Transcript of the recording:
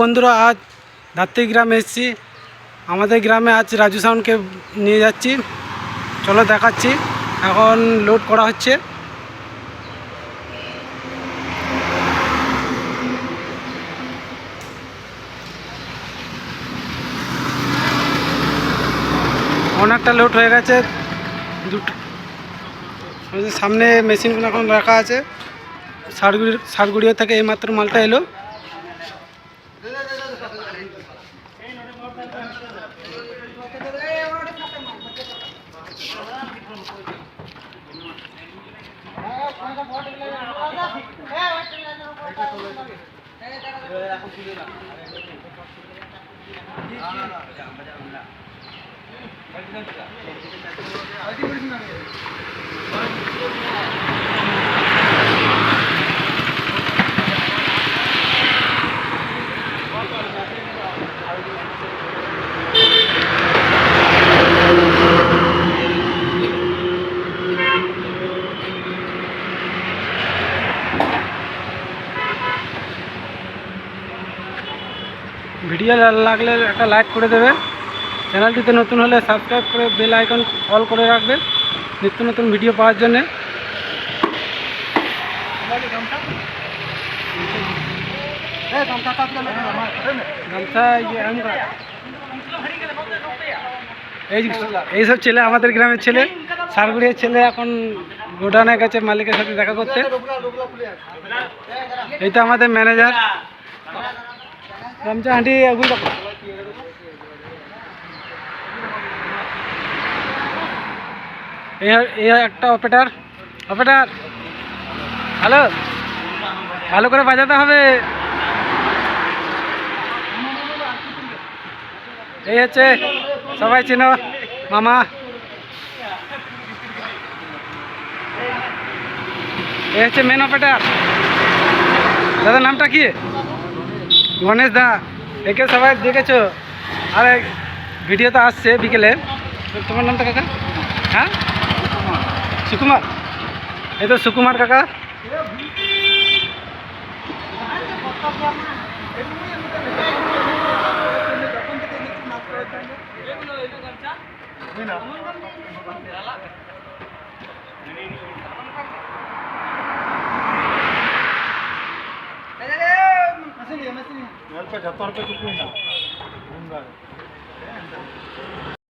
বন্ধুরা, আজ ধাত্রী গ্রামে এসেছি। আমাদের গ্রামে আজ রাজু সাউন্ডকে নিয়ে যাচ্ছি, চলো দেখাচ্ছি। এখন লোড করা হচ্ছে। অনেকটা লোড হয়ে গেছে। দুটো সামনে মেশিনগুলো এখন রাখা আছে। সারগুড়িয়া থেকে এইমাত্র মালটা এলো। ভিডিও লাগলে একটা লাইক করে দেবে। চ্যানেলটিতে নতুন হলে সাবস্ক্রাইব করে বেল আইকন অল করে রাখবে নিত্য নতুন ভিডিও পাওয়ার জন্যে। এইসব ছেলে আমাদের গ্রামের ছেলে, সারগুড়িয়ার ছেলে, এখন গোডাউনে গেছে মালিকের সাথে দেখা করতে। এই তো আমাদের ম্যানেজার গামছা হাঁটি এই একটা অপারেটার হ্যালো, ভালো করে বাজাতে হবে। এই হচ্ছে, সবাই চেনো, মামা। এই হচ্ছে মেন অপারেটার। দাদার নামটা কি? গণেশ দা। একে সবাই দেখেছো, আর ভিডিওতে আসছে বিকেলে। তোমার নামটা কাকা? হ্যাঁ, সুকুমার। এই তো সুকুমার কাকা।